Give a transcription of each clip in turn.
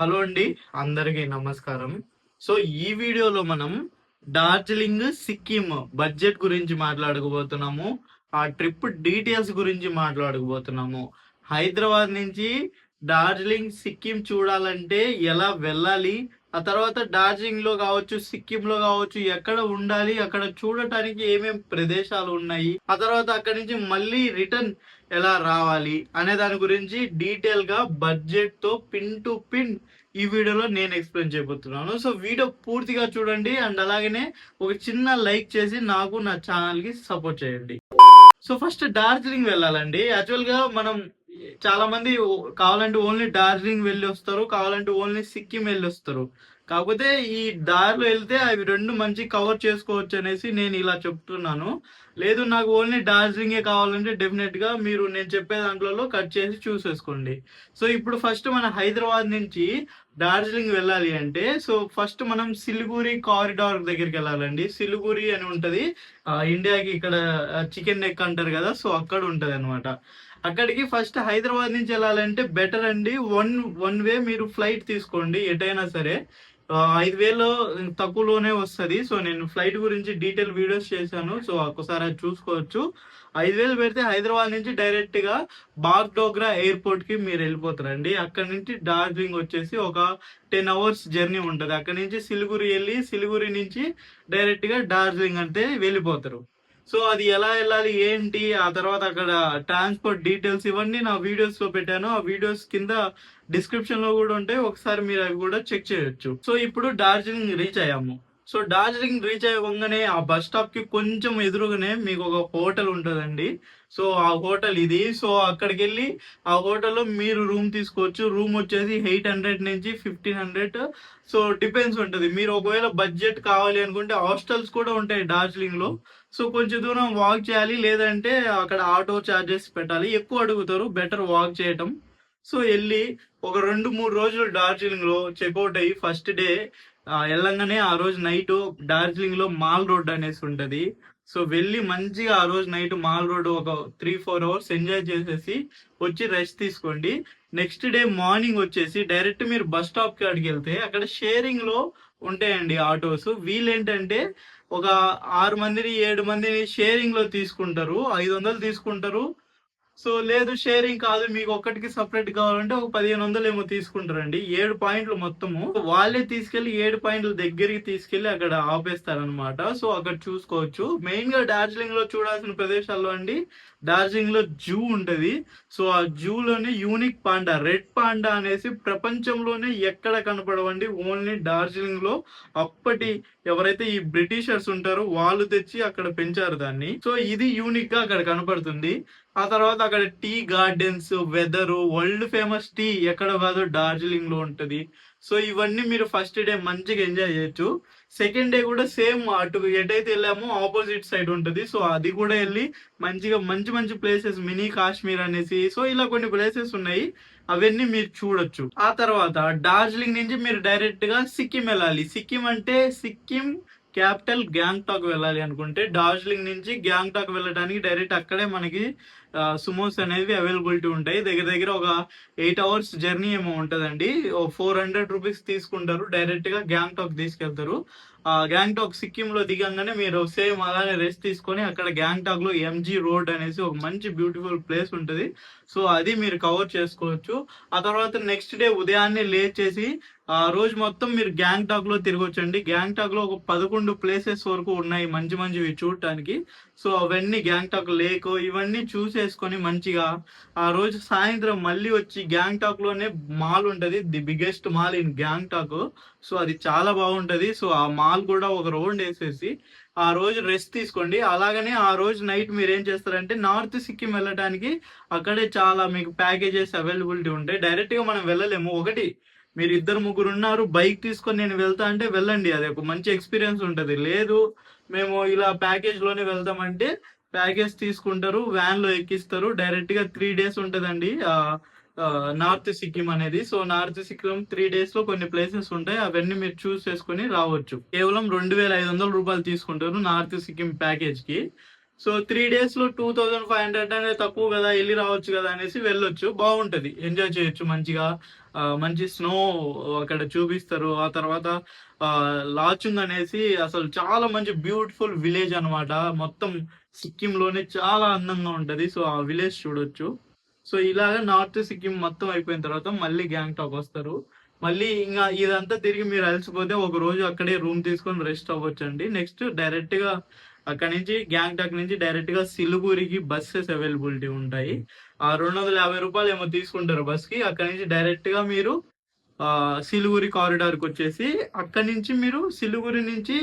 Hello అండి, అందరికీ నమస్కారం. సో ఈ వీడియోలో మనం డార్జిలింగ్, సిక్కిం బడ్జెట్ గురించి మాట్లాడుకోబోతున్నాము. ఆ ట్రిప్ డీటెయిల్స్ గురించి మాట్లాడుకోబోతున్నాము. హైదరాబాద్ నుంచి డార్జిలింగ్, సిక్కిం చూడాలంటే ఎలా వెళ్ళాలి, ఆ తర్వాత డార్జిలింగ్ లో కావచ్చు, సిక్కిం లో కావచ్చు ఎక్కడ ఉండాలి, అక్కడ చూడటానికి ఏమేం ప్రదేశాలు ఉన్నాయి, ఆ తర్వాత అక్కడి నుంచి మళ్ళీ రిటర్న్ ఎలా రావాలి అనే దాని గురించి డీటెయిల్ గా బడ్జెట్ తో పిన్ టు పిన్ ఈ వీడియోలో నేను ఎక్స్ప్లెయిన్ చేయబోతున్నాను. సో వీడియో పూర్తిగా చూడండి అండ్ అలాగనే ఒక చిన్న లైక్ చేసి నాకు నా ఛానల్ కి సపోర్ట్ చేయండి. సో ఫస్ట్ డార్జిలింగ్ వెళ్ళాలండి. యాక్చువల్ గా మనం చాలా మంది కావాలంటే ఓన్లీ డార్జిలింగ్ వెళ్ళి వస్తారు, కావాలంటే ఓన్లీ సిక్కిం వెళ్ళి వస్తారు. కాకపోతే ఈ దారిలో వెళ్తే అవి రెండు మంచి కవర్ చేసుకోవచ్చు అనేసి నేను ఇలా చెప్తున్నాను. లేదు నాకు ఓన్లీ డార్జిలింగే కావాలంటే డెఫినెట్ గా మీరు నేను చెప్పే దాంట్లో కట్ చేసి చూసేసుకోండి. సో ఇప్పుడు ఫస్ట్ మన హైదరాబాద్ నుంచి డార్జిలింగ్ వెళ్ళాలి అంటే సో ఫస్ట్ మనం సిలిగురి కారిడార్ దగ్గరికి వెళ్ళాలండి. సిలిగురి అని ఉంటది, ఇండియాకి ఇక్కడ చికెన్ నెక్ అంటారు కదా, సో అక్కడ ఉంటది అనమాట. అక్కడికి ఫస్ట్ హైదరాబాద్ నుంచి వెళ్ళాలంటే బెటర్ అండి. వన్ వే మీరు ఫ్లైట్ తీసుకోండి ఎటైనా సరే. 5,000 తక్కువలోనే వస్తుంది. సో నేను ఫ్లైట్ గురించి డీటెయిల్ వీడియోస్ చేశాను, సో ఒకసారి అది చూసుకోవచ్చు. 5,000 పెడితే హైదరాబాద్ నుంచి డైరెక్ట్ గా బాగ్డోగ్రా ఎయిర్పోర్ట్ కి మీరు వెళ్ళిపోతారండి. అక్కడ నుంచి డార్జిలింగ్ వచ్చేసి ఒక 10 అవర్స్ జర్నీ ఉంటుంది. అక్కడ నుంచి సిలిగురి వెళ్ళి సిలిగురి నుంచి డైరెక్ట్ గా డార్జిలింగ్ అంటే వెళ్ళిపోతారు. సో అది ఎలా వెళ్ళాలి ఏంటి, ఆ తర్వాత అక్కడ ట్రాన్స్పోర్ట్ డీటెయిల్స్ ఇవన్నీ నా వీడియోస్ లో పెట్టాను. ఆ వీడియోస్ కింద డిస్క్రిప్షన్ లో కూడా ఉంటాయి, ఒకసారి మీరు అవి కూడా చెక్ చేయొచ్చు. సో ఇప్పుడు డార్జిలింగ్ రీచ్ అయ్యాము. సో డార్జిలింగ్ రీచ్ అయ్యగానే ఆ బస్ స్టాప్ కి కొంచెం ఎదురుగానే మీకు ఒక హోటల్ ఉంటుందండి. సో ఆ హోటల్ ఇది. సో అక్కడికి వెళ్ళి ఆ హోటల్లో మీరు రూమ్ తీసుకోవచ్చు. రూమ్ వచ్చేసి 800 నుంచి 1,500. సో డిపెండ్స్ ఉంటుంది. మీరు ఒకవేళ బడ్జెట్ కావాలి అనుకుంటే హాస్టల్స్ కూడా ఉంటాయి డార్జిలింగ్ లో. సో కొంచెం దూరం వాక్ చేయాలి, లేదంటే అక్కడ ఆటో చార్జెస్ పెట్టాలి. ఎక్కువ అడుగుతారు, బెటర్ వాక్ చేయటం. సో వెళ్ళి ఒక 2-3 రోజులు డార్జిలింగ్ లో చెక్అవుట్ అయ్యి ఫస్ట్ డే వెళ్ళంగానే ఆ రోజు నైట్ డార్జిలింగ్ లో మాల్ రోడ్ అనేసి ఉంటది. సో వెళ్ళి మంచిగా ఆ రోజు నైట్ మాల్ రోడ్ ఒక 3-4 అవర్స్ ఎంజాయ్ చేసేసి వచ్చి రెస్ట్ తీసుకోండి. నెక్స్ట్ డే మార్నింగ్ వచ్చేసి డైరెక్ట్ మీరు బస్ స్టాప్ కి అడిగి వెళ్తే అక్కడ షేరింగ్ లో ఉంటాయండి ఆటోస్. వీళ్ళేంటంటే ఒక 6 మందిని 7 మందిని షేరింగ్ లో తీసుకుంటారు, 500 తీసుకుంటారు. సో లేదు షేరింగ్ కాదు, మీకు ఒక్కటికి సపరేట్ కావాలంటే ఒక 1,500 ఏమో తీసుకుంటారండి. 7 పాయింట్లు మొత్తము వాళ్ళే తీసుకెళ్లి 7 పాయింట్ల దగ్గరికి తీసుకెళ్లి అక్కడ ఆపేస్తారనమాట. సో అక్కడ చూసుకోవచ్చు. మెయిన్ గా డార్జిలింగ్ లో చూడాల్సిన ప్రదేశాల్లో అండి, డార్జిలింగ్ లో జూ ఉంటది. సో ఆ జూలోనే యూనిక్ పాండా, రెడ్ పాండా అనేసి ప్రపంచంలోనే ఎక్కడ కనపడవండి, ఓన్లీ డార్జిలింగ్ లో. అప్పటి ఎవరైతే ఈ బ్రిటిషర్స్ ఉంటారో వాళ్ళు తెచ్చి అక్కడ పెంచారు దాన్ని. సో ఇది యూనిక్ గా అక్కడ కనపడుతుంది. ఆ తర్వాత అక్కడ tea gardens, weather, world famous tea ఎక్కడ కాదు డార్జిలింగ్ లో ఉంటది. సో ఇవన్నీ మీరు ఫస్ట్ డే మంచిగా ఎంజాయ్ చేయొచ్చు. సెకండ్ డే కూడా సేమ్ అటు ఎటైతే వెళ్ళామో ఆపోజిట్ సైడ్ ఉంటది. సో అది కూడా వెళ్ళి మంచిగా మంచి మంచి ప్లేసెస్, మినీ కాశ్మీర్ అనేసి, సో ఇలా కొన్ని ప్లేసెస్ ఉన్నాయి, అవన్నీ మీరు చూడొచ్చు. ఆ తర్వాత డార్జిలింగ్ నుంచి మీరు డైరెక్ట్ గా సిక్కిం వెళ్ళాలి. సిక్కిం అంటే సిక్కిం క్యాపిటల్ గ్యాంగ్టాక్ వెళ్ళాలి అనుకుంటే డార్జిలింగ్ నుంచి గ్యాంగ్టాక్ వెళ్ళడానికి డైరెక్ట్ అక్కడే మనకి సుమోస్ అనేవి అవైలబిలిటీ ఉంటాయి. దగ్గర దగ్గర ఒక 8 అవర్స్ జర్నీ ఏమో ఉంటదండి. 400 రూపీస్ తీసుకుంటారు, డైరెక్ట్ గా గ్యాంగ్టాక్ తీసుకెళ్తారు. గ్యాంగ్టాక్ సిక్కిం లో దిగంగానే మీరు సేమ్ అలానే రెస్ట్ తీసుకొని అక్కడ గ్యాంగ్టాక్ లో ఎంజీ రోడ్ అనేసి ఒక మంచి బ్యూటిఫుల్ ప్లేస్ ఉంటది. సో అది మీరు కవర్ చేసుకోవచ్చు. ఆ తర్వాత నెక్స్ట్ డే ఉదయాన్నే లేచేసి ఆ రోజు మొత్తం మీరు గ్యాంగ్టాక్ లో తిరగొచ్చండి. గ్యాంగ్టాక్ లో ఒక 11 ప్లేసెస్ వరకు ఉన్నాయి మంచి మంచివి చూడటానికి. సో అవన్నీ గ్యాంగ్టాక్ లేక్ ఇవన్నీ చూసేసుకొని మంచిగా ఆ రోజు సాయంత్రం మళ్ళీ వచ్చి గ్యాంగ్టాక్ లోనే మాల్ ఉంటది, the biggest mall in Gangtok. So అది చాలా బాగుంటది. సో ఆ మాల్ కూడా ఒక రౌండ్ వేసేసి ఆ రోజు రెస్ట్ తీసుకోండి. అలాగనే ఆ రోజు నైట్ మీరు ఏం చేస్తారంటే నార్త్ సిక్కిం వెళ్ళడానికి అక్కడే చాలా మీకు ప్యాకేజెస్ అవైలబిలిటీ ఉంటాయి. డైరెక్ట్ గా మనం వెళ్ళలేము. ఒకటి మీరు 2-3 ఉన్నారు, బైక్ తీసుకొని నేను వెళ్తా అంటే వెళ్ళండి, అది ఒక మంచి ఎక్స్పీరియన్స్ ఉంటది. లేదు మేము ఇలా ప్యాకేజ్ లోనే వెళ్తామంటే ప్యాకేజ్ తీసుకుంటారు, వ్యాన్ లో ఎక్కిస్తారు. డైరెక్ట్ గా 3 డేస్ ఉంటదండి నార్త్ సిక్కిం అనేది. సో నార్త్ సిక్కిం 3 డేస్ లో కొన్ని ప్లేసెస్ ఉంటాయి, అవన్నీ మీరు చూస్ చేసుకుని రావచ్చు. కేవలం 2,500 రూపాయలు తీసుకుంటారు నార్త్ సిక్కిం ప్యాకేజ్ కి. సో 3 డేస్ లో 2,500 అనేది తక్కువ కదా, వెళ్ళి రావచ్చు కదా అనేసి వెళ్ళొచ్చు. బాగుంటది, ఎంజాయ్ చేయొచ్చు మంచిగా. మంచి స్నో అక్కడ చూపిస్తారు. ఆ తర్వాత లాచుంగ్ అనేసి అసలు చాలా మంచి బ్యూటిఫుల్ విలేజ్ అన్నమాట. మొత్తం సిక్కింలోనే చాలా అందంగా ఉంటది. సో ఆ విలేజ్ చూడొచ్చు. సో ఇలాగ నార్త్ సిక్కిం మొత్తం అయిపోయిన తర్వాత మళ్ళీ గ్యాంగ్టాక్ వస్తారు. మళ్ళీ ఇంగా ఇదంతా తిరిగి మీరు అలసిపోతే ఒక రోజు అక్కడే రూమ్ తీసుకొని రెస్ట్ అవ్వొచ్చండి. నెక్స్ట్ డైరెక్ట్‌గా అక్కడి నుంచి గ్యాంగ్టాక్ నుంచి డైరెక్ట్‌గా సిలిగురికి బసెస్ అవైలబిలిటీ ఉంటాయి. రూ. 250 ఏమో తీసుకుంటారు బస్‌కి. అక్కడి నుంచి డైరెక్ట్‌గా మీరు సిలిగురి కారిడార్‌కొచ్చేసి అక్కడి నుంచి మీరు సిలిగురి నుంచి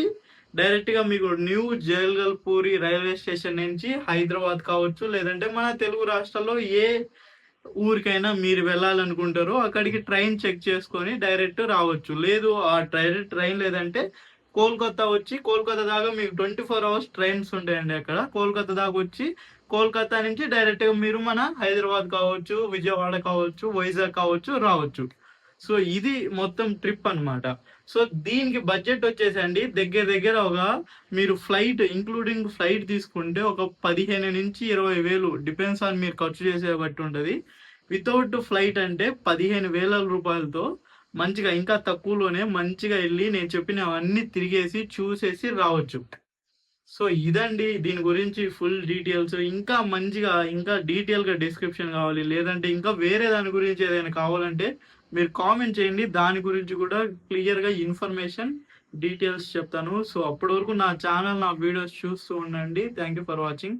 డైరెక్ట్‌గా మీకు న్యూ జగల్గల్పూరి రైల్వే స్టేషన్ నుంచి హైదరాబాద్ కావచ్చు, లేదంటే మన తెలుగు రాష్ట్రాల్లో ఏ ఊరికైనా మీరు వెళ్ళాలనుకుంటారో అక్కడికి ట్రైన్ చెక్ చేసుకొని డైరెక్ట్ రావచ్చు. లేదు ఆ డైరెక్ట్ ట్రైన్ లేదంటే కోల్కతా వచ్చి కోల్కతా దాకా మీకు 24 అవర్స్ ట్రైన్స్ ఉంటాయండి అక్కడ. కోల్కతా దాకా వచ్చి కోల్కతా నుంచి డైరెక్ట్‌గా మీరు మన హైదరాబాద్ కావచ్చు, విజయవాడ కావచ్చు, వైజాగ్ కావచ్చు రావచ్చు. సో ఇది మొత్తం ట్రిప్ అన్నమాట. సో దీనికి బడ్జెట్ వచ్చేసండి దగ్గర దగ్గర మీరు ఫ్లైట్ ఇంక్లూడింగ్ ఫ్లైట్ తీసుకుంటే ఒక 15,000-20,000 డిపెండ్స్ ఆన్ మీరు ఖర్చు చేసే బట్టి ఉంటది. వితౌట్ ఫ్లైట్ అంటే 15,000 రూపాయలతో మంచిగా ఇంకా తక్కువలోనే మంచిగా ఎళ్లి నేను చెప్పినవన్నీ తిరిగేసి, చూసేసి రావచ్చు. సో ఇదండి దీని గురించి ఫుల్ డీటెయిల్స్. ఇంకా మంచిగా ఇంకా డీటెయిల్‌గా డిస్క్రిప్షన్ కావాలి, లేదంటే ఇంకా వేరే దాని గురించి ఏదైనా కావాలంటే మీరు కామెంట్ చేయండి. దాని గురించి కూడా క్లియర్‌గా ఇన్ఫర్మేషన్, డీటెయిల్స్ చెప్తాను. సో అప్పటి వరకు నా ఛానల్, నా వీడియోస్ చూస్తూ ఉండండి. Thank you for watching.